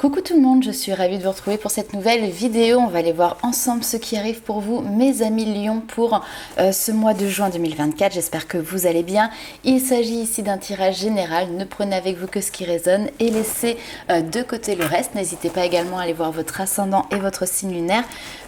Coucou tout le monde, je suis ravie de vous retrouver pour cette nouvelle vidéo. On va aller voir ensemble ce qui arrive pour vous, mes amis Lion, pour ce mois de juin 2024. J'espère que vous allez bien. Il s'agit ici d'un tirage général. Ne prenez avec vous que ce qui résonne et laissez de côté le reste. N'hésitez pas également à aller voir votre ascendant et votre signe lunaire,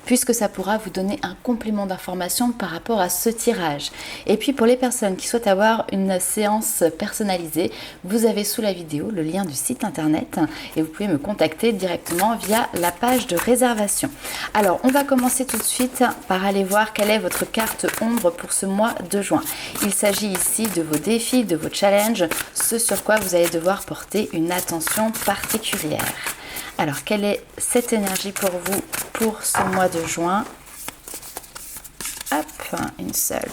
puisque ça pourra vous donner un complément d'information par rapport à ce tirage. Et puis pour les personnes qui souhaitent avoir une séance personnalisée, vous avez sous la vidéo le lien du site internet et vous pouvez me contacter directement via la page de réservation. Alors on va commencer tout de suite par aller voir quelle est votre carte ombre pour ce mois de juin. Il s'agit ici de vos défis, de vos challenges, ce sur quoi vous allez devoir porter une attention particulière. Alors quelle est cette énergie pour vous pour ce mois de juin? Hop, une seule.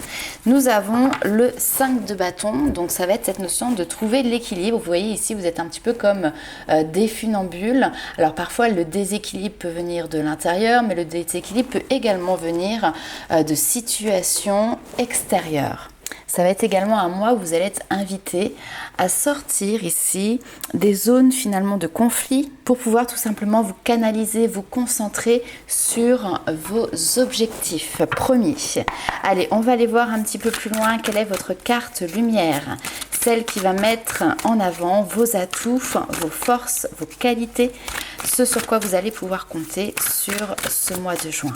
Nous avons le 5 de bâton, donc ça va être cette notion de trouver l'équilibre. Vous voyez ici, vous êtes un petit peu comme des funambules. Alors parfois, le déséquilibre peut venir de l'intérieur, mais le déséquilibre peut également venir de situations extérieures. Ça va être également un mois où vous allez être invité à sortir ici des zones finalement de conflit pour pouvoir tout simplement vous canaliser, vous concentrer sur vos objectifs premiers. Allez, on va aller voir un petit peu plus loin quelle est votre carte lumière, celle qui va mettre en avant vos atouts, vos forces, vos qualités, ce sur quoi vous allez pouvoir compter sur ce mois de juin.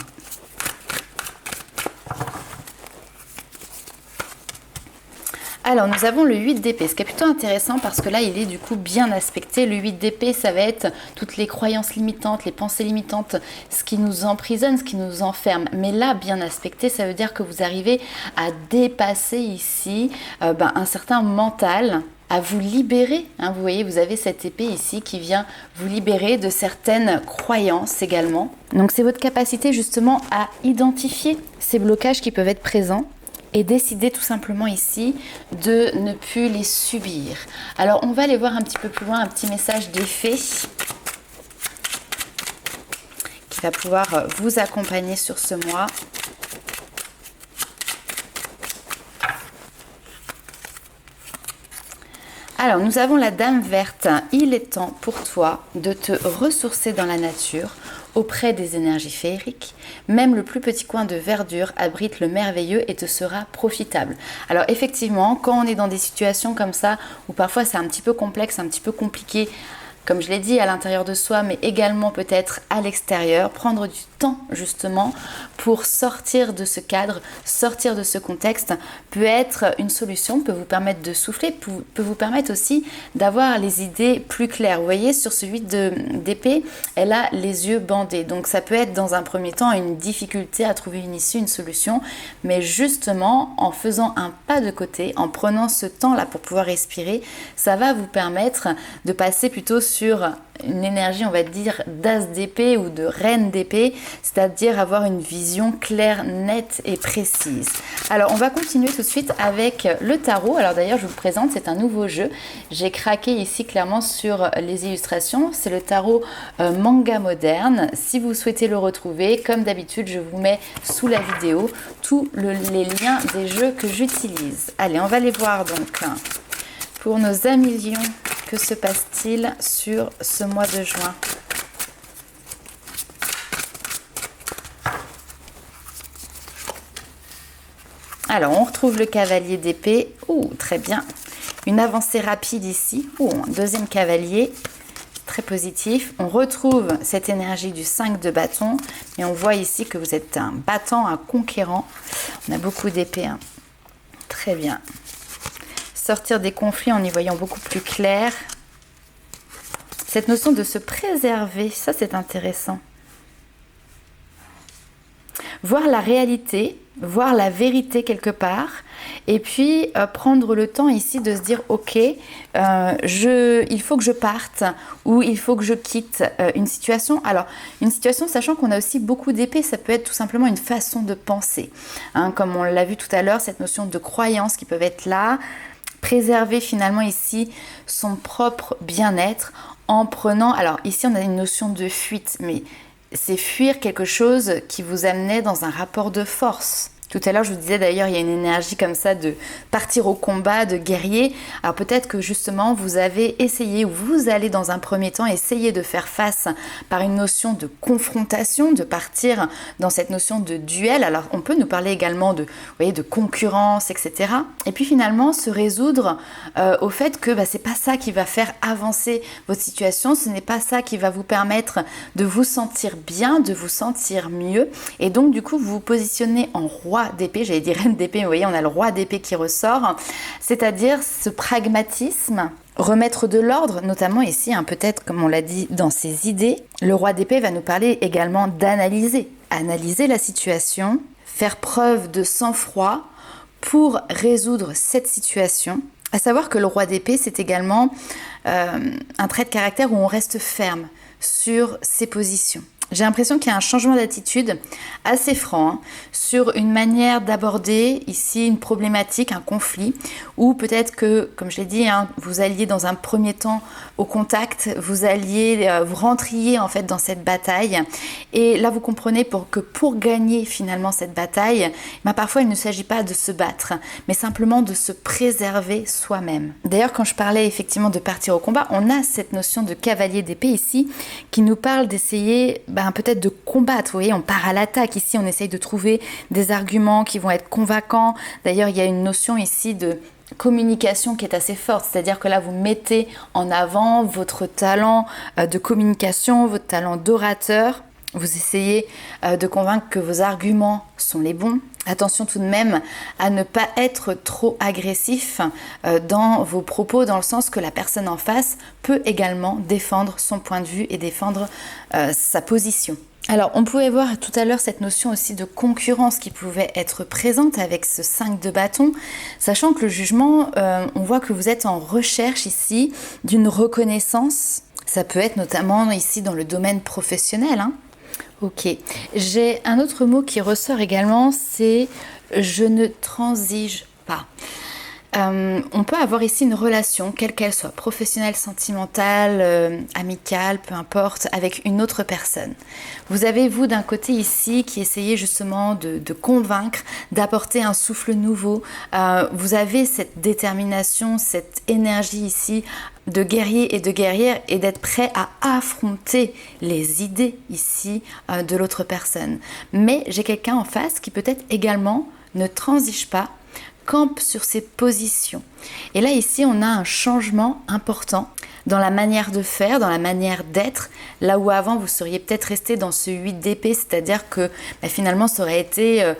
Alors, nous avons le 8 d'épée, ce qui est plutôt intéressant parce que là, il est du coup bien aspecté. Le 8 d'épée, ça va être toutes les croyances limitantes, les pensées limitantes, ce qui nous emprisonne, ce qui nous enferme. Mais là, bien aspecté, ça veut dire que vous arrivez à dépasser ici un certain mental, à vous libérer. Vous voyez, vous avez cette épée ici qui vient vous libérer de certaines croyances également. Donc, c'est votre capacité justement à identifier ces blocages qui peuvent être présents et décider tout simplement ici de ne plus les subir. Alors on va aller voir un petit peu plus loin un petit message d'effet qui va pouvoir vous accompagner sur ce mois. Alors nous avons la Dame verte. Il est temps pour toi de te ressourcer dans la nature auprès des énergies féeriques. Même le plus petit coin de verdure abrite le merveilleux et te sera profitable. Alors effectivement, quand on est dans des situations comme ça, où parfois c'est un petit peu complexe, un petit peu compliqué, comme je l'ai dit, à l'intérieur de soi, mais également peut-être à l'extérieur, prendre du temps justement pour sortir de ce cadre, sortir de ce contexte peut être une solution, peut vous permettre de souffler, peut vous permettre aussi d'avoir les idées plus claires. Vous voyez, sur ce 8 d'épée, elle a les yeux bandés. Donc ça peut être dans un premier temps une difficulté à trouver une issue, une solution, mais justement en faisant un pas de côté, en prenant ce temps-là pour pouvoir respirer, ça va vous permettre de passer plutôt sur une énergie, on va dire, d'as d'épée ou de reine d'épée, c'est-à-dire avoir une vision claire, nette et précise. Alors, on va continuer tout de suite avec le tarot. Alors d'ailleurs, je vous présente, c'est un nouveau jeu. J'ai craqué ici clairement sur les illustrations. C'est le tarot manga moderne. Si vous souhaitez le retrouver, comme d'habitude, je vous mets sous la vidéo tous les liens des jeux que j'utilise. Allez, on va les voir donc. Pour nos amis lions, que se passe-t-il sur ce mois de juin? Alors, on retrouve le cavalier d'épée. Ouh, très bien. Une avancée rapide ici. Ouh, un deuxième cavalier. Très positif. On retrouve cette énergie du 5 de bâton. Et on voit ici que vous êtes un battant, un conquérant. On a beaucoup d'épées. Très bien. Sortir des conflits en y voyant beaucoup plus clair. Cette notion de se préserver, ça c'est intéressant. Voir la réalité, voir la vérité quelque part, et puis prendre le temps ici de se dire ok, il faut que je parte ou il faut que je quitte une situation. Alors une situation, sachant qu'on a aussi beaucoup d'épées, ça peut être tout simplement une façon de penser. Comme on l'a vu tout à l'heure, cette notion de croyances qui peuvent être là, préserver finalement ici son propre bien-être en prenant, alors ici on a une notion de fuite, mais c'est fuir quelque chose qui vous amenait dans un rapport de force. Tout à l'heure, je vous disais d'ailleurs, il y a une énergie comme ça de partir au combat, de guerrier. Alors peut-être que justement, vous avez essayé ou vous allez dans un premier temps essayer de faire face par une notion de confrontation, de partir dans cette notion de duel. Alors on peut nous parler également de, vous voyez, de concurrence, etc. Et puis finalement, se résoudre au fait que c'est pas ça qui va faire avancer votre situation, ce n'est pas ça qui va vous permettre de vous sentir bien, de vous sentir mieux. Et donc du coup, vous vous positionnez en roi d'épée, j'allais dire reine d'épée, mais vous voyez, on a le roi d'épée qui ressort, c'est-à-dire ce pragmatisme, remettre de l'ordre, notamment ici, peut-être comme on l'a dit, dans ses idées. Le roi d'épée va nous parler également d'analyser, analyser la situation, faire preuve de sang-froid pour résoudre cette situation. À savoir que le roi d'épée, c'est également un trait de caractère où on reste ferme sur ses positions. J'ai l'impression qu'il y a un changement d'attitude assez franc sur une manière d'aborder ici une problématique, un conflit, ou peut-être que, comme je l'ai dit, vous alliez dans un premier temps au contact, vous rentriez en fait dans cette bataille, et là vous comprenez que pour gagner finalement cette bataille, parfois il ne s'agit pas de se battre, mais simplement de se préserver soi-même. D'ailleurs, quand je parlais effectivement de partir au combat, on a cette notion de cavalier d'épée ici qui nous parle d'essayer peut-être de combattre. Vous voyez, on part à l'attaque. Ici, on essaye de trouver des arguments qui vont être convaincants. D'ailleurs, il y a une notion ici de communication qui est assez forte. C'est-à-dire que là, vous mettez en avant votre talent de communication, votre talent d'orateur. Vous essayez de convaincre que vos arguments sont les bons. Attention tout de même à ne pas être trop agressif dans vos propos, dans le sens que la personne en face peut également défendre son point de vue et défendre sa position. Alors, on pouvait voir tout à l'heure cette notion aussi de concurrence qui pouvait être présente avec ce 5 de bâton, sachant que le jugement, on voit que vous êtes en recherche ici d'une reconnaissance. Ça peut être notamment ici dans le domaine professionnel, Ok, j'ai un autre mot qui ressort également, c'est « je ne transige pas ». On peut avoir ici une relation, quelle qu'elle soit, professionnelle, sentimentale, amicale, peu importe, avec une autre personne. Vous avez, vous, d'un côté ici, qui essayez justement de convaincre, d'apporter un souffle nouveau. Vous avez cette détermination, cette énergie ici de guerrier et de guerrière et d'être prêt à affronter les idées ici de l'autre personne. Mais j'ai quelqu'un en face qui peut-être également ne transige pas, campe sur ses positions. Et là, ici, on a un changement important dans la manière de faire, dans la manière d'être, là où avant, vous seriez peut-être resté dans ce 8 d'épée, c'est-à-dire que finalement, ça aurait été,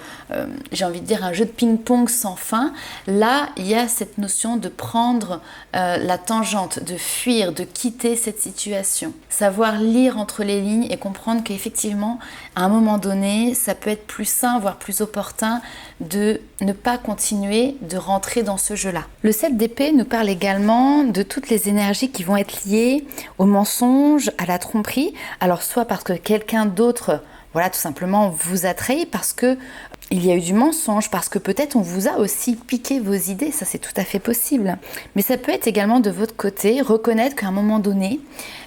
j'ai envie de dire, un jeu de ping-pong sans fin. Là, il y a cette notion de prendre la tangente, de fuir, de quitter cette situation. Savoir lire entre les lignes et comprendre qu'effectivement, à un moment donné, ça peut être plus sain, voire plus opportun de ne pas continuer de rentrer dans ce jeu-là. Le 7 d'épée nous parle également de toutes les énergies qui vont être liées au mensonge, à la tromperie. Alors soit parce que quelqu'un d'autre, voilà, tout simplement vous a trahi, parce que il y a eu du mensonge, parce que peut-être on vous a aussi piqué vos idées, ça c'est tout à fait possible. Mais ça peut être également de votre côté, reconnaître qu'à un moment donné,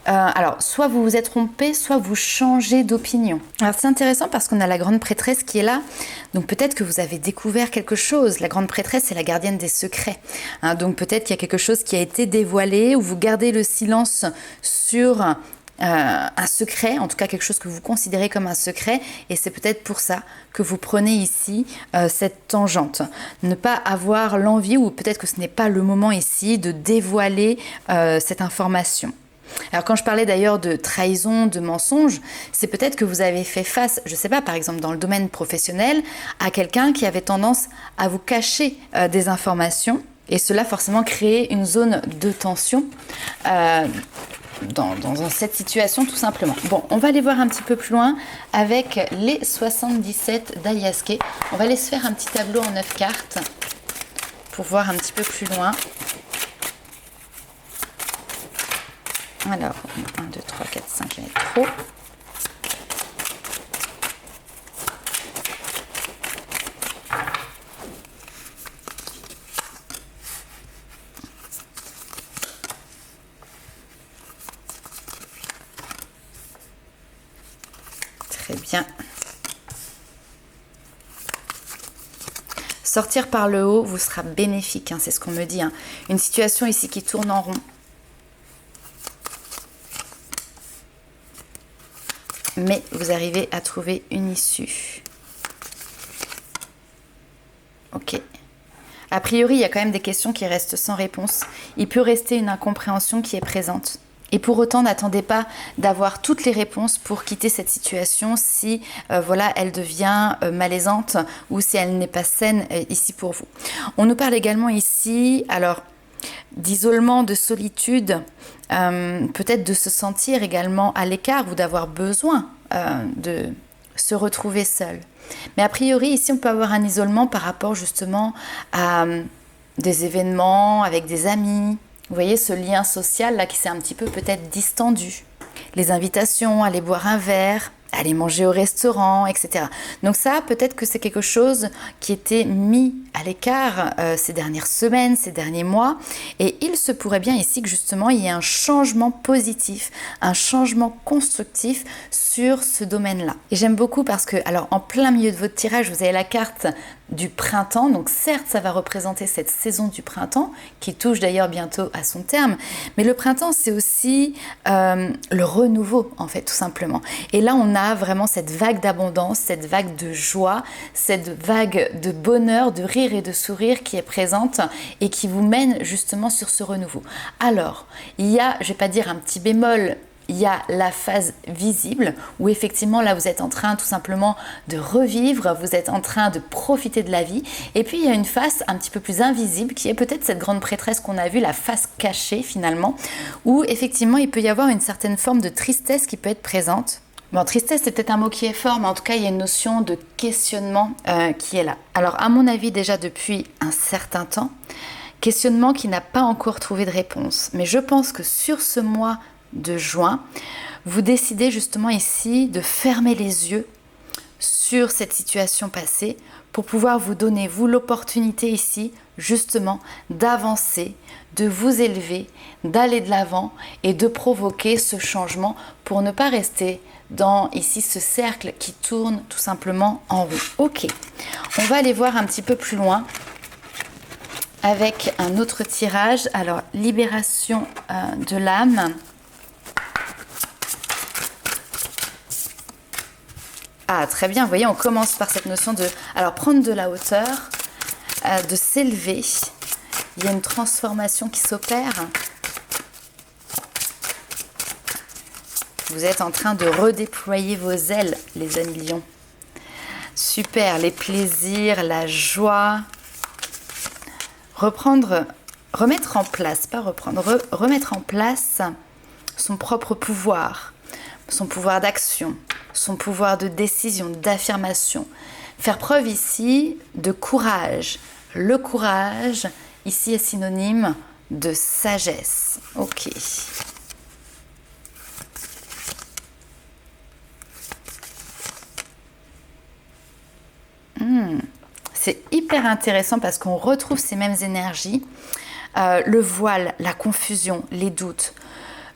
alors soit vous vous êtes trompé, soit vous changez d'opinion. Alors c'est intéressant parce qu'on a la grande prêtresse qui est là, donc peut-être que vous avez découvert quelque chose. La grande prêtresse, c'est la gardienne des secrets. Donc peut-être qu'il y a quelque chose qui a été dévoilé, ou vous gardez le silence sur un secret, en tout cas quelque chose que vous considérez comme un secret, et c'est peut-être pour ça que vous prenez ici cette tangente. Ne pas avoir l'envie, ou peut-être que ce n'est pas le moment ici, de dévoiler cette information. Alors quand je parlais d'ailleurs de trahison, de mensonge, c'est peut-être que vous avez fait face, je ne sais pas, par exemple dans le domaine professionnel, à quelqu'un qui avait tendance à vous cacher des informations, et cela forcément créer une zone de tension dans cette situation tout simplement. Bon, on va aller voir un petit peu plus loin avec les 77 d'Aliaske. On va aller se faire un petit tableau en 9 cartes pour voir un petit peu plus loin. Alors, 1, 2, 3, 4, 5, il y en a trop. Très bien. Sortir par le haut vous sera bénéfique, c'est ce qu'on me dit. Une situation ici qui tourne en rond. Mais vous arrivez à trouver une issue. Ok. A priori, il y a quand même des questions qui restent sans réponse. Il peut rester une incompréhension qui est présente. Et pour autant, n'attendez pas d'avoir toutes les réponses pour quitter cette situation si elle devient malaisante ou si elle n'est pas saine ici pour vous. On nous parle également ici, d'isolement, de solitude, peut-être de se sentir également à l'écart ou d'avoir besoin de se retrouver seul. Mais a priori, ici, on peut avoir un isolement par rapport justement à des événements avec des amis. Vous voyez ce lien social là qui s'est un petit peu peut-être distendu. Les invitations, aller boire un verre, aller manger au restaurant, etc. Donc ça, peut-être que c'est quelque chose qui était mis à l'écart ces dernières semaines, ces derniers mois. Et il se pourrait bien ici que justement, il y ait un changement positif, un changement constructif sur ce domaine-là. Et j'aime beaucoup parce que, en plein milieu de votre tirage, vous avez la carte du printemps. Donc certes, ça va représenter cette saison du printemps, qui touche d'ailleurs bientôt à son terme. Mais le printemps, c'est aussi le renouveau, en fait, tout simplement. Et là, on a vraiment cette vague d'abondance, cette vague de joie, cette vague de bonheur, de rire et de sourire qui est présente et qui vous mène justement sur ce renouveau. Alors, il y a, je vais pas dire un petit bémol, il y a la phase visible où effectivement là vous êtes en train tout simplement de revivre, vous êtes en train de profiter de la vie. Et puis il y a une face un petit peu plus invisible qui est peut-être cette grande prêtresse qu'on a vue, la face cachée finalement, où effectivement il peut y avoir une certaine forme de tristesse qui peut être présente. Bon, tristesse, c'est peut-être un mot qui est fort, mais en tout cas, il y a une notion de questionnement qui est là. Alors, à mon avis, déjà depuis un certain temps, questionnement qui n'a pas encore trouvé de réponse. Mais je pense que sur ce mois de juin, vous décidez justement ici de fermer les yeux sur cette situation passée pour pouvoir vous donner, vous, l'opportunité ici, justement, d'avancer, de vous élever, d'aller de l'avant et de provoquer ce changement pour ne pas rester dans ici ce cercle qui tourne tout simplement en rond. Ok, on va aller voir un petit peu plus loin avec un autre tirage. Alors, libération de l'âme. Ah, très bien, vous voyez, on commence par cette notion de prendre de la hauteur, de s'élever. Il y a une transformation qui s'opère. Vous êtes en train de redéployer vos ailes, les amis lions. Super, les plaisirs, la joie. Remettre en place son propre pouvoir, son pouvoir d'action, son pouvoir de décision, d'affirmation. Faire preuve ici de courage. Le courage, ici, est synonyme de sagesse. Ok. C'est hyper intéressant parce qu'on retrouve ces mêmes énergies. Le voile, la confusion, les doutes.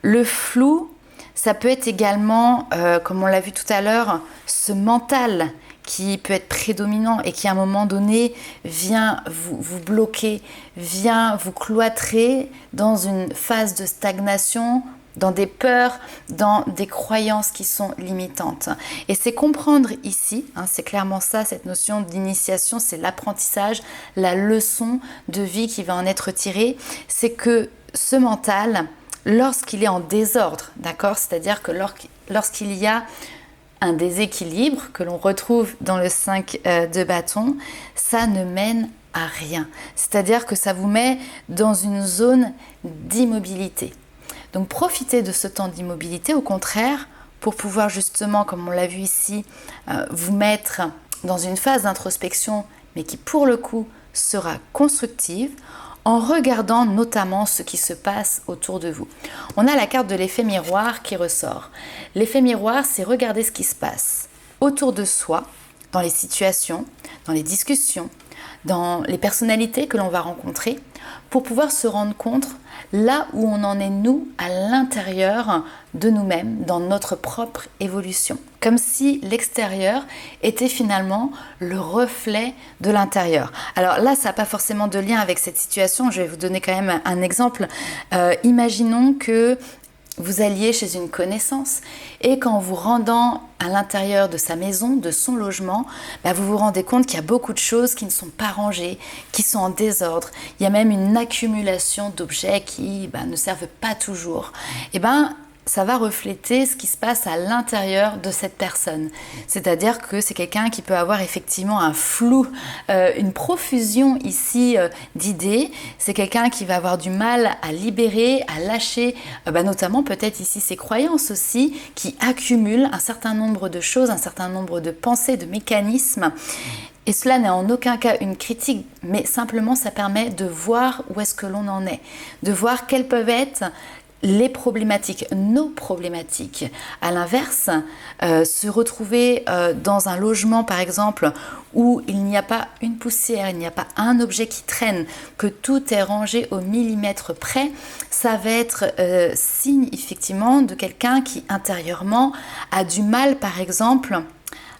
Le flou, ça peut être également, comme on l'a vu tout à l'heure, ce mental qui peut être prédominant et qui à un moment donné vient vous bloquer, vient vous cloîtrer dans une phase de stagnation, dans des peurs, dans des croyances qui sont limitantes. Et c'est comprendre ici, c'est clairement ça, cette notion d'initiation, c'est l'apprentissage, la leçon de vie qui va en être tirée, c'est que ce mental, lorsqu'il est en désordre, d'accord, c'est-à-dire que lorsqu'il y a un déséquilibre que l'on retrouve dans le 5 de bâton, ça ne mène à rien. C'est-à-dire que ça vous met dans une zone d'immobilité. Donc profitez de ce temps d'immobilité, au contraire, pour pouvoir justement, comme on l'a vu ici, vous mettre dans une phase d'introspection, mais qui pour le coup sera constructive, en regardant notamment ce qui se passe autour de vous. On a la carte de l'effet miroir qui ressort. L'effet miroir, c'est regarder ce qui se passe autour de soi, dans les situations, dans les discussions, dans les personnalités que l'on va rencontrer, pour pouvoir se rendre compte là où on en est nous à l'intérieur de nous-mêmes, dans notre propre évolution. Comme si l'extérieur était finalement le reflet de l'intérieur. Alors là, ça n'a pas forcément de lien avec cette situation, je vais vous donner quand même un exemple. Imaginons que vous alliez chez une connaissance et qu'en vous rendant à l'intérieur de sa maison, de son logement, vous vous rendez compte qu'il y a beaucoup de choses qui ne sont pas rangées, qui sont en désordre. Il y a même une accumulation d'objets qui ne servent pas toujours. Ça va refléter ce qui se passe à l'intérieur de cette personne. C'est-à-dire que c'est quelqu'un qui peut avoir effectivement un flou, une profusion ici d'idées. C'est quelqu'un qui va avoir du mal à libérer, à lâcher, notamment peut-être ici ses croyances aussi, qui accumulent un certain nombre de choses, un certain nombre de pensées, de mécanismes. Et cela n'est en aucun cas une critique, mais simplement ça permet de voir où est-ce que l'on en est, de voir quelles peuvent être les problématiques, nos problématiques. À l'inverse, se retrouver dans un logement par exemple où il n'y a pas une poussière, il n'y a pas un objet qui traîne, que tout est rangé au millimètre près, ça va être signe effectivement de quelqu'un qui intérieurement a du mal par exemple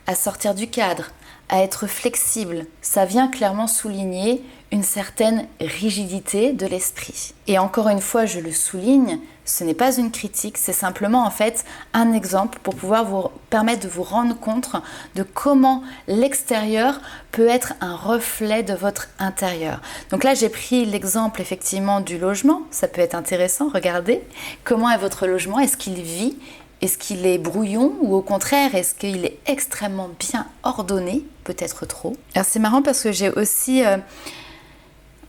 à sortir du cadre, à être flexible. Ça vient clairement souligner une certaine rigidité de l'esprit. Et encore une fois, je le souligne, ce n'est pas une critique, c'est simplement en fait un exemple pour pouvoir vous permettre de vous rendre compte de comment l'extérieur peut être un reflet de votre intérieur. Donc là, j'ai pris l'exemple effectivement du logement, ça peut être intéressant, regardez comment est votre logement, est-ce qu'il vit ? Est-ce qu'il est brouillon ou au contraire, est-ce qu'il est extrêmement bien ordonné? Peut-être trop. Alors c'est marrant parce que j'ai aussi...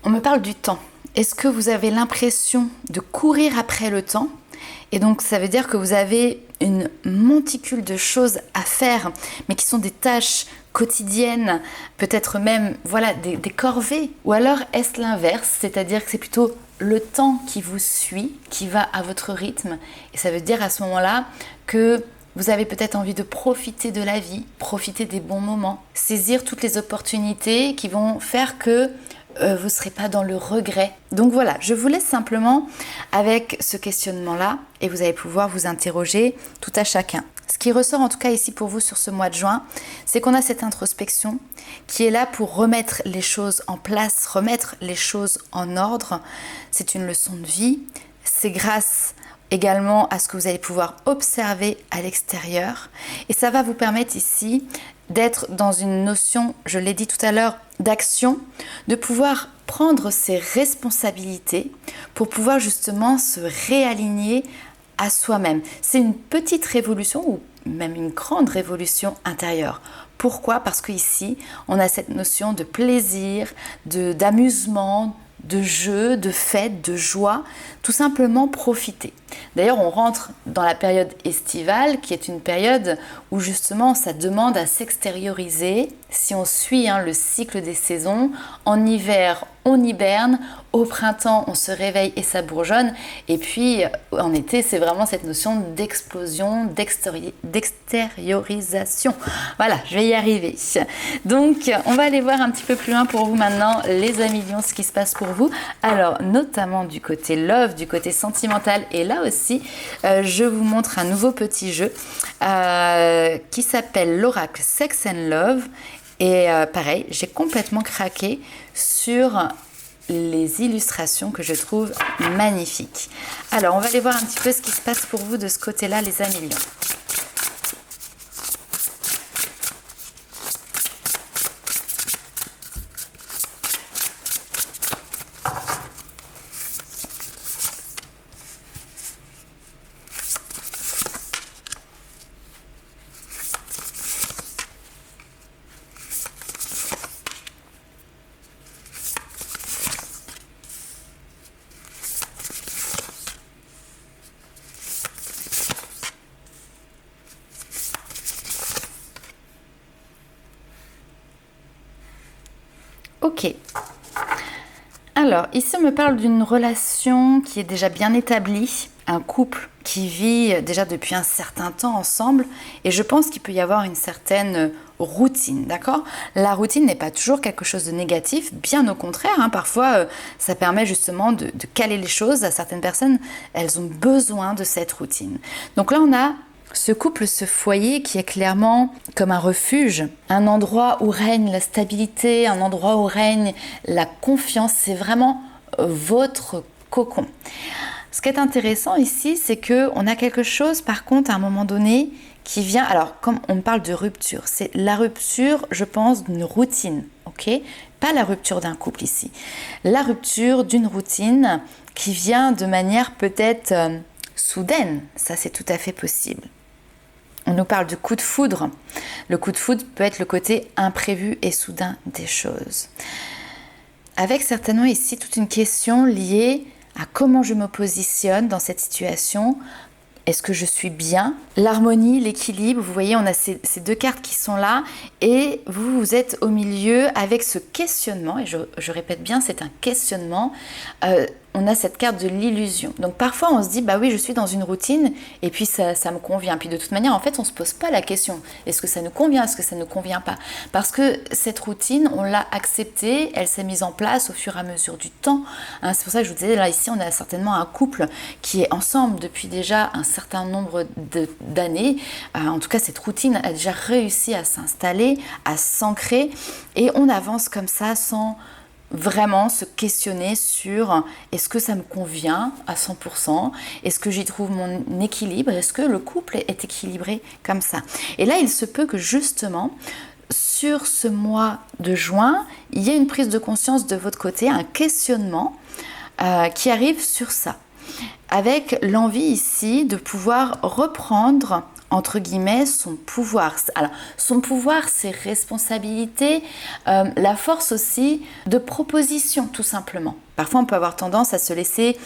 on me parle du temps. Est-ce que vous avez l'impression de courir après le temps? Et donc ça veut dire que vous avez une monticule de choses à faire, mais qui sont des tâches quotidiennes, peut-être même des corvées. Ou alors est-ce l'inverse, c'est-à-dire que c'est plutôt le temps qui vous suit, qui va à votre rythme. Et ça veut dire à ce moment-là que vous avez peut-être envie de profiter de la vie, profiter des bons moments, saisir toutes les opportunités qui vont faire que vous ne serez pas dans le regret. Donc voilà, je vous laisse simplement avec ce questionnement-là et vous allez pouvoir vous interroger tout à chacun. Ce qui ressort en tout cas ici pour vous sur ce mois de juin, c'est qu'on a cette introspection qui est là pour remettre les choses en place, remettre les choses en ordre. C'est une leçon de vie, c'est grâce également à ce que vous allez pouvoir observer à l'extérieur et ça va vous permettre ici d'être dans une notion, je l'ai dit tout à l'heure, d'action, de pouvoir prendre ses responsabilités pour pouvoir justement se réaligner à soi-même. C'est une petite révolution ou même une grande révolution intérieure. Pourquoi? Parce qu'ici, on a cette notion de plaisir, d'amusement, de jeu, de fête, de joie, tout simplement profiter. D'ailleurs, on rentre dans la période estivale, qui est une période où justement ça demande à s'extérioriser. Si on suit le cycle des saisons, en hiver, on hiberne, au printemps, on se réveille et ça bourgeonne. Et puis, en été, c'est vraiment cette notion d'explosion, d'extériorisation. Voilà, je vais y arriver. Donc, on va aller voir un petit peu plus loin pour vous maintenant, les amis lions, ce qui se passe pour vous. Alors, notamment du côté love, du côté sentimental. Et là aussi, je vous montre un nouveau petit jeu qui s'appelle l'oracle Sex and Love. Et pareil, j'ai complètement craqué sur les illustrations que je trouve magnifiques. Alors, on va aller voir un petit peu ce qui se passe pour vous de ce côté-là, les amis lions. Ok. Alors, ici on me parle d'une relation qui est déjà bien établie, un couple qui vit déjà depuis un certain temps ensemble et je pense qu'il peut y avoir une certaine routine, d'accord? La routine n'est pas toujours quelque chose de négatif, bien au contraire, hein, parfois ça permet justement de caler les choses. À certaines personnes, elles ont besoin de cette routine. Donc là, on a ce couple, ce foyer qui est clairement comme un refuge, un endroit où règne la stabilité, un endroit où règne la confiance. C'est vraiment votre cocon. Ce qui est intéressant ici, c'est qu'on a quelque chose, par contre, à un moment donné, qui vient, alors comme on parle de rupture, c'est la rupture, je pense, d'une routine, ok? Pas la rupture d'un couple ici. La rupture d'une routine qui vient de manière peut-être soudaine, ça c'est tout à fait possible. On nous parle de coup de foudre. Le coup de foudre peut être le côté imprévu et soudain des choses. Avec certainement ici toute une question liée à comment je me positionne dans cette situation. Est-ce que je suis bien? L'harmonie, l'équilibre, vous voyez, on a ces deux cartes qui sont là et vous êtes au milieu avec ce questionnement, et je répète bien, c'est un questionnement. On a cette carte de l'illusion. Donc parfois on se dit, bah oui, je suis dans une routine et puis ça me convient. Puis de toute manière, en fait, on ne se pose pas la question, est-ce que ça nous convient, est-ce que ça ne nous convient pas? Parce que cette routine, on l'a acceptée, elle s'est mise en place au fur et à mesure du temps. Hein, c'est pour ça que je vous disais, là ici, on a certainement un couple qui est ensemble depuis déjà un certain nombre d'années. En tout cas, cette routine a déjà réussi à s'installer, à s'ancrer et on avance comme ça sans vraiment se questionner sur est-ce que ça me convient à 100%, est-ce que j'y trouve mon équilibre, est-ce que le couple est équilibré comme ça. Et là, il se peut que justement, sur ce mois de juin, il y ait une prise de conscience de votre côté, un questionnement qui arrive sur ça, avec l'envie ici de pouvoir reprendre entre guillemets, son pouvoir. Alors, son pouvoir, ses responsabilités, la force aussi de proposition, tout simplement. Parfois, on peut avoir tendance à se laisser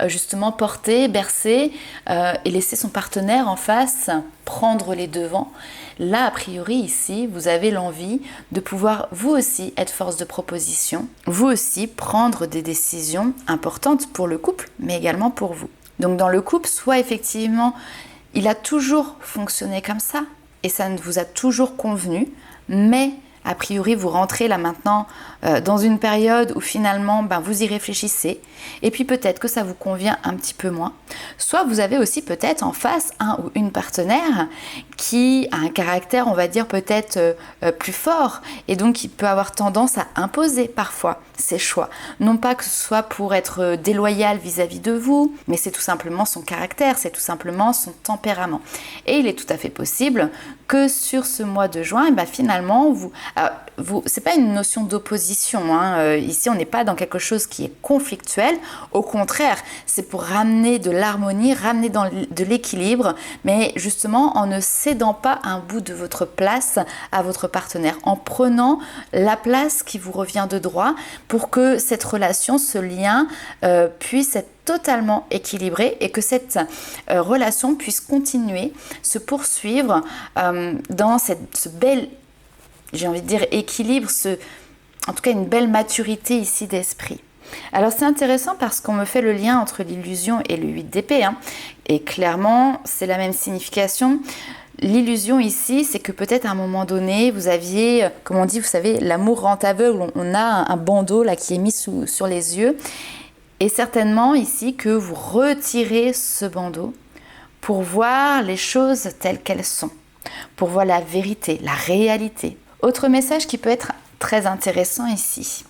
justement porter, bercer et laisser son partenaire en face prendre les devants. Là, a priori, ici, vous avez l'envie de pouvoir, vous aussi, être force de proposition, vous aussi, prendre des décisions importantes pour le couple, mais également pour vous. Donc, dans le couple, soit effectivement, il a toujours fonctionné comme ça et ça ne vous a toujours convenu, mais a priori vous rentrez là maintenant dans une période où finalement vous y réfléchissez et puis peut-être que ça vous convient un petit peu moins. Soit vous avez aussi peut-être en face un ou une partenaire qui a un caractère, on va dire peut-être plus fort et donc qui peut avoir tendance à imposer parfois ses choix. Non pas que ce soit pour être déloyal vis-à-vis de vous, mais c'est tout simplement son caractère, c'est tout simplement son tempérament. Et il est tout à fait possible que sur ce mois de juin, finalement, c'est pas une notion d'opposition. Ici, on n'est pas dans quelque chose qui est conflictuel. Au contraire, c'est pour ramener de l'harmonie, ramener de l'équilibre, mais justement en ne cédant pas un bout de votre place à votre partenaire, en prenant la place qui vous revient de droit pour que cette relation, ce lien puisse être totalement équilibré et que cette relation puisse continuer, se poursuivre dans ce bel, j'ai envie de dire, équilibre, en tout cas une belle maturité ici d'esprit. Alors c'est intéressant parce qu'on me fait le lien entre l'illusion et le 8 d'épée, et clairement c'est la même signification. L'illusion ici, c'est que peut-être à un moment donné, vous aviez, comme on dit, vous savez, l'amour rend aveugle, on a un bandeau là qui est mis sur les yeux, et certainement ici que vous retirez ce bandeau pour voir les choses telles qu'elles sont, pour voir la vérité, la réalité. Autre message qui peut être très intéressant ici,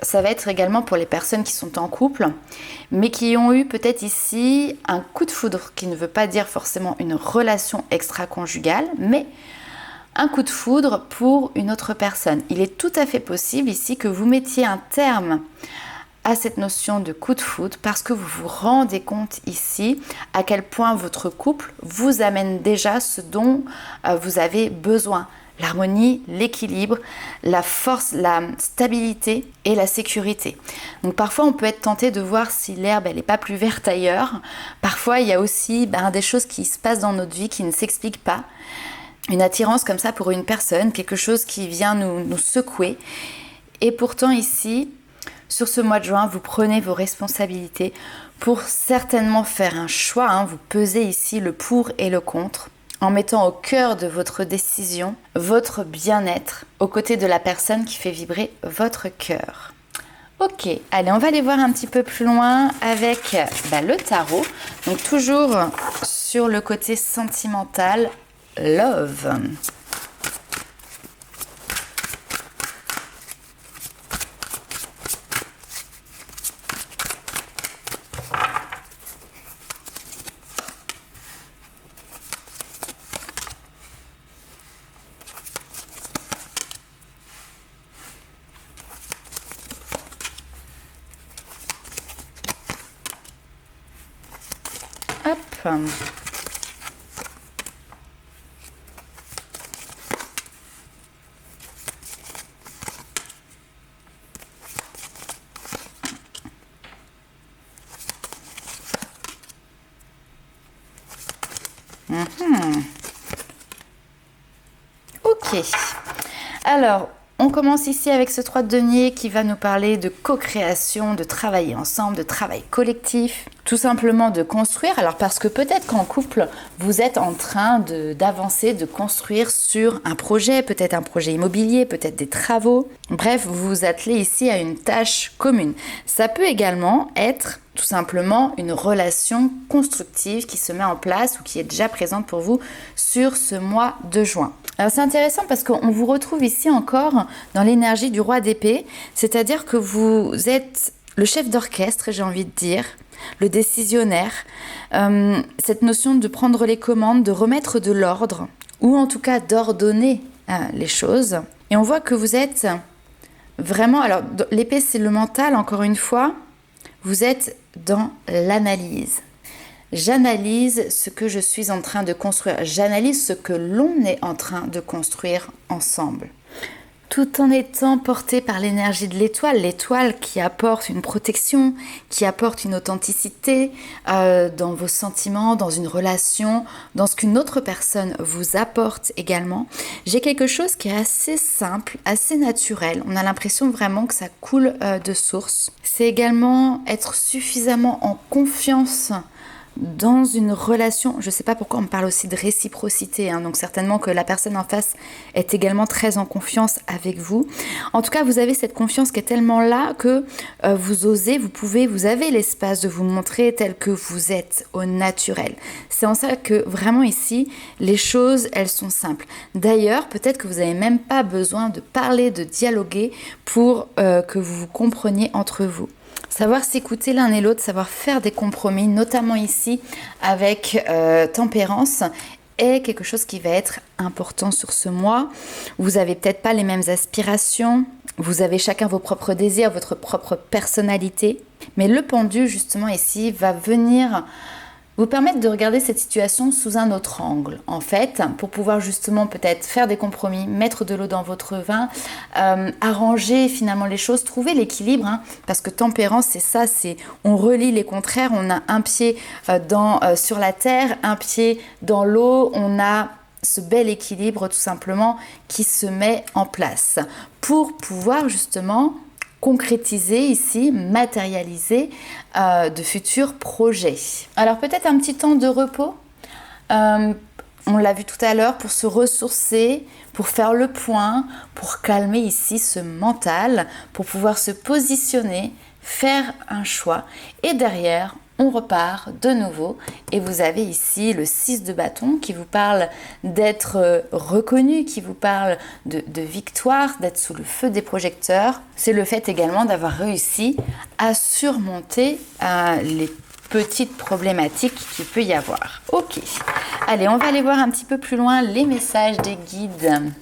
ça va être également pour les personnes qui sont en couple, mais qui ont eu peut-être ici un coup de foudre, qui ne veut pas dire forcément une relation extra-conjugale, mais un coup de foudre pour une autre personne. Il est tout à fait possible ici que vous mettiez un terme à cette notion de coup de foudre parce que vous vous rendez compte ici à quel point votre couple vous amène déjà ce dont vous avez besoin. L'harmonie, l'équilibre, la force, la stabilité et la sécurité. Donc parfois on peut être tenté de voir si l'herbe elle n'est pas plus verte ailleurs. Parfois il y a aussi des choses qui se passent dans notre vie qui ne s'expliquent pas. Une attirance comme ça pour une personne, quelque chose qui vient nous secouer. Et pourtant ici, sur ce mois de juin, vous prenez vos responsabilités pour certainement faire un choix. Vous pesez ici le pour et le contre. en mettant au cœur de votre décision votre bien-être aux côtés de la personne qui fait vibrer votre cœur. Ok, allez, on va aller voir un petit peu plus loin avec le tarot. Donc toujours sur le côté sentimental, love. Hop. Ok. Alors, on commence ici avec ce 3 de denier qui va nous parler de co-création, de travailler ensemble, de travail collectif, tout simplement de construire. Alors parce que peut-être qu'en couple, vous êtes en train d'avancer, de construire sur un projet, peut-être un projet immobilier, peut-être des travaux. Bref, vous vous attelez ici à une tâche commune. Ça peut également être tout simplement une relation constructive qui se met en place ou qui est déjà présente pour vous sur ce mois de juin. Alors c'est intéressant parce qu'on vous retrouve ici encore dans l'énergie du roi d'épée, c'est-à-dire que vous êtes le chef d'orchestre, j'ai envie de dire, le décisionnaire, cette notion de prendre les commandes, de remettre de l'ordre, ou en tout cas d'ordonner les choses. Et on voit que vous êtes vraiment, alors l'épée c'est le mental, encore une fois, vous êtes dans l'analyse. J'analyse ce que je suis en train de construire. J'analyse ce que l'on est en train de construire ensemble. Tout en étant porté par l'énergie de l'étoile qui apporte une protection, qui apporte une authenticité dans vos sentiments, dans une relation, dans ce qu'une autre personne vous apporte également. J'ai quelque chose qui est assez simple, assez naturel. On a l'impression vraiment que ça coule de source. C'est également être suffisamment en confiance dans une relation. Je ne sais pas pourquoi on me parle aussi de réciprocité, donc certainement que la personne en face est également très en confiance avec vous. En tout cas, vous avez cette confiance qui est tellement là que vous osez, vous avez l'espace de vous montrer tel que vous êtes au naturel. C'est en ça que vraiment ici, les choses, elles sont simples. D'ailleurs, peut-être que vous n'avez même pas besoin de parler, de dialoguer pour que vous vous compreniez entre vous. Savoir s'écouter l'un et l'autre, savoir faire des compromis, notamment ici avec tempérance, est quelque chose qui va être important sur ce mois. Vous n'avez peut-être pas les mêmes aspirations, vous avez chacun vos propres désirs, votre propre personnalité. Mais le pendu, justement, ici, va venir vous permettre de regarder cette situation sous un autre angle, en fait, pour pouvoir justement peut-être faire des compromis, mettre de l'eau dans votre vin, arranger finalement les choses, trouver l'équilibre, parce que tempérance, c'est ça, c'est on relie les contraires, on a un pied sur la terre, un pied dans l'eau, on a ce bel équilibre tout simplement qui se met en place pour pouvoir justement concrétiser ici, matérialiser de futurs projets. Alors peut-être un petit temps de repos, on l'a vu tout à l'heure, pour se ressourcer, pour faire le point, pour calmer ici ce mental, pour pouvoir se positionner, faire un choix et derrière on repart de nouveau et vous avez ici le 6 de bâton qui vous parle d'être reconnu, qui vous parle de victoire, d'être sous le feu des projecteurs. C'est le fait également d'avoir réussi à surmonter les petites problématiques qu'il peut y avoir. Ok, allez, on va aller voir un petit peu plus loin les messages des guides.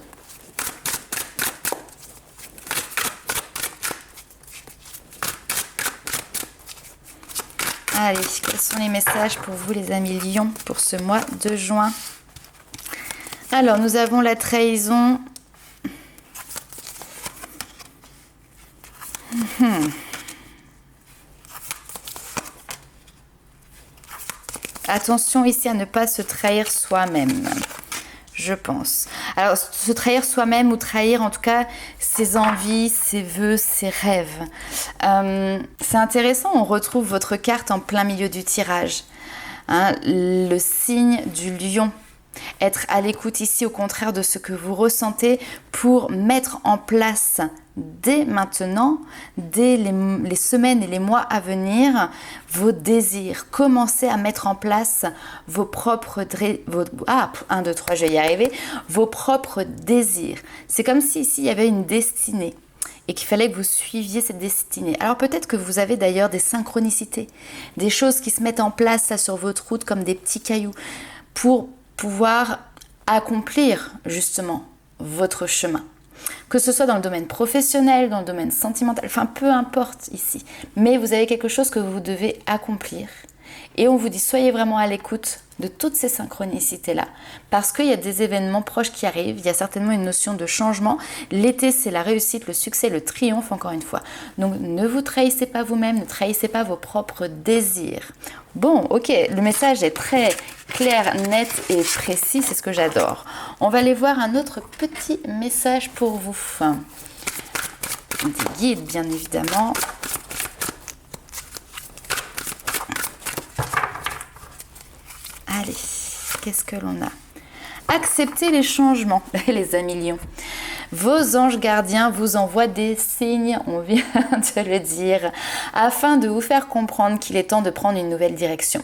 Allez, quels sont les messages pour vous les amis lions pour ce mois de juin? Alors, nous avons la trahison. Attention ici à ne pas se trahir soi-même, je pense. Alors, se trahir soi-même ou trahir en tout cas ses envies, ses vœux, ses rêves. C'est intéressant, on retrouve votre carte en plein milieu du tirage. Le signe du lion. être à l'écoute ici au contraire de ce que vous ressentez pour mettre en place dès maintenant, dès les semaines et les mois à venir, vos désirs. Commencez à mettre en place vos propres vos propres désirs. C'est comme si ici il y avait une destinée et qu'il fallait que vous suiviez cette destinée. Alors peut-être que vous avez d'ailleurs des synchronicités, des choses qui se mettent en place là, sur votre route comme des petits cailloux pour pouvoir accomplir justement votre chemin. Que ce soit dans le domaine professionnel, dans le domaine sentimental, enfin peu importe ici. Mais vous avez quelque chose que vous devez accomplir. Et on vous dit, soyez vraiment à l'écoute de toutes ces synchronicités-là. Parce qu'il y a des événements proches qui arrivent, il y a certainement une notion de changement. L'été, c'est la réussite, le succès, le triomphe, encore une fois. Donc ne vous trahissez pas vous-même, ne trahissez pas vos propres désirs. Bon, ok, le message est très clair, net et précis, c'est ce que j'adore. On va aller voir un autre petit message pour vous. Des guides, bien évidemment. Allez, qu'est-ce que l'on a? Acceptez les changements, les amis lions. Vos anges gardiens vous envoient des signes, on vient de le dire, afin de vous faire comprendre qu'il est temps de prendre une nouvelle direction.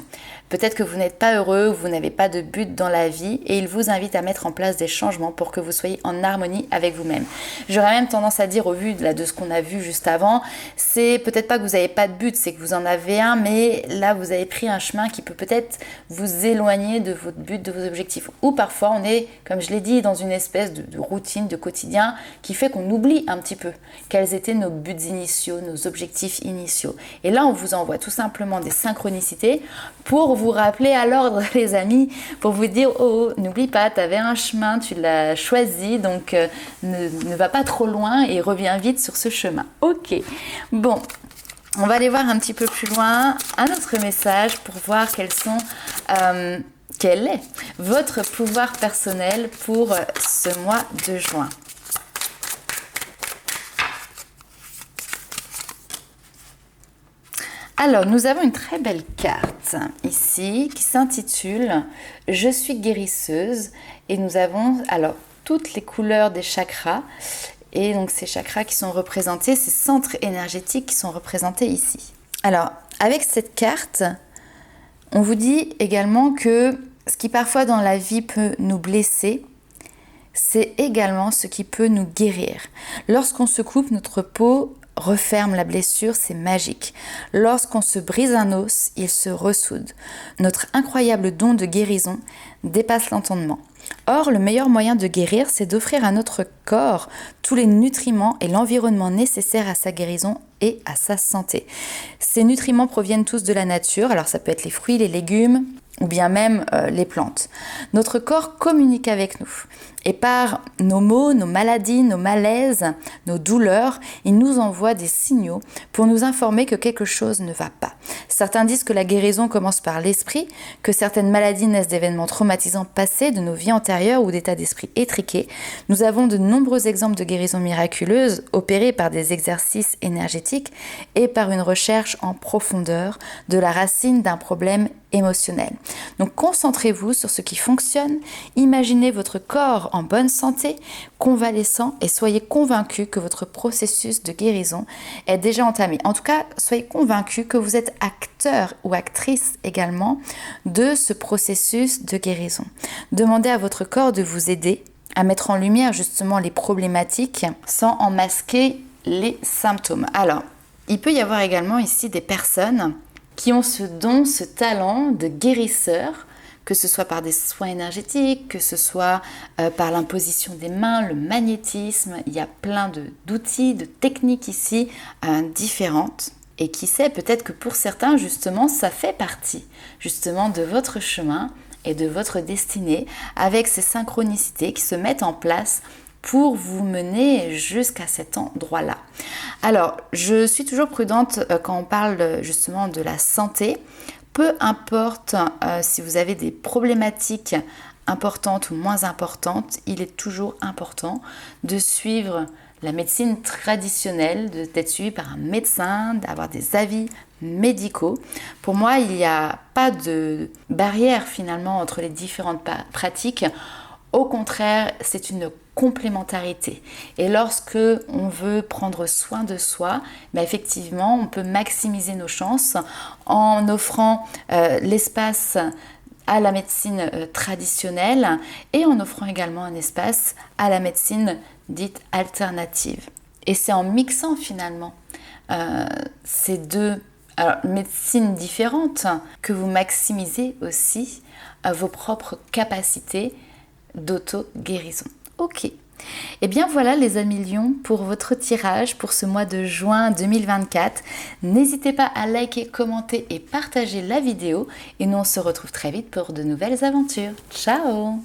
Peut-être que vous n'êtes pas heureux, vous n'avez pas de but dans la vie et ils vous invitent à mettre en place des changements pour que vous soyez en harmonie avec vous-même. J'aurais même tendance à dire au vu de ce qu'on a vu juste avant, c'est peut-être pas que vous n'avez pas de but, c'est que vous en avez un, mais là vous avez pris un chemin qui peut peut-être vous éloigner de votre but, de vos objectifs. Ou parfois on est, comme je l'ai dit, dans une espèce de routine, de quotidien qui fait qu'on oublie un petit peu quels étaient nos buts initiaux, nos objectifs initiaux. Et là on vous envoie tout simplement des synchronicités pour vous rappeler à l'ordre, les amis, pour vous dire oh, n'oublie pas, tu avais un chemin, tu l'as choisi, donc ne va pas trop loin et reviens vite sur ce chemin. Ok, bon, on va aller voir un petit peu plus loin un autre message pour voir quel est votre pouvoir personnel pour ce mois de juin. Alors, nous avons une très belle carte ici qui s'intitule « Je suis guérisseuse » et nous avons alors toutes les couleurs des chakras et donc ces chakras qui sont représentés, ces centres énergétiques qui sont représentés ici. Alors, avec cette carte, on vous dit également que ce qui parfois dans la vie peut nous blesser, c'est également ce qui peut nous guérir. Lorsqu'on se coupe, notre peau referme la blessure, c'est magique. Lorsqu'on se brise un os, il se ressoude. Notre incroyable don de guérison dépasse l'entendement. Or, le meilleur moyen de guérir, c'est d'offrir à notre corps tous les nutriments et l'environnement nécessaires à sa guérison et à sa santé. Ces nutriments proviennent tous de la nature, alors ça peut être les fruits, les légumes, ou bien même les plantes. Notre corps communique avec nous. Et par nos maux, nos maladies, nos malaises, nos douleurs, il nous envoie des signaux pour nous informer que quelque chose ne va pas. Certains disent que la guérison commence par l'esprit, que certaines maladies naissent d'événements traumatisants passés, de nos vies antérieures ou d'états d'esprit étriqués. Nous avons de nombreux exemples de guérison miraculeuse opérées par des exercices énergétiques et par une recherche en profondeur de la racine d'un problème émotionnel. Donc concentrez-vous sur ce qui fonctionne, imaginez votre corps en bonne santé, convalescent et soyez convaincus que votre processus de guérison est déjà entamé. En tout cas, soyez convaincus que vous êtes acteur ou actrice également de ce processus de guérison. Demandez à votre corps de vous aider à mettre en lumière justement les problématiques sans en masquer les symptômes. Alors, il peut y avoir également ici des personnes qui ont ce don, ce talent de guérisseur, que ce soit par des soins énergétiques, que ce soit par l'imposition des mains, le magnétisme. Il y a plein d'outils, de techniques ici différentes. Et qui sait, peut-être que pour certains, justement, ça fait partie justement de votre chemin et de votre destinée avec ces synchronicités qui se mettent en place pour vous mener jusqu'à cet endroit-là. Alors, je suis toujours prudente quand on parle justement de la santé. Peu importe si vous avez des problématiques importantes ou moins importantes, il est toujours important de suivre la médecine traditionnelle, d'être suivi par un médecin, d'avoir des avis médicaux. Pour moi, il n'y a pas de barrière finalement entre les différentes pratiques. Au contraire, c'est une complémentarité. Et lorsque on veut prendre soin de soi, effectivement, on peut maximiser nos chances en offrant l'espace à la médecine traditionnelle et en offrant également un espace à la médecine dite alternative. Et c'est en mixant finalement ces deux médecines différentes que vous maximisez aussi vos propres capacités d'auto-guérison. Ok. Et bien voilà les amis lions pour votre tirage pour ce mois de juin 2024. N'hésitez pas à liker, commenter et partager la vidéo. Et nous on se retrouve très vite pour de nouvelles aventures. Ciao!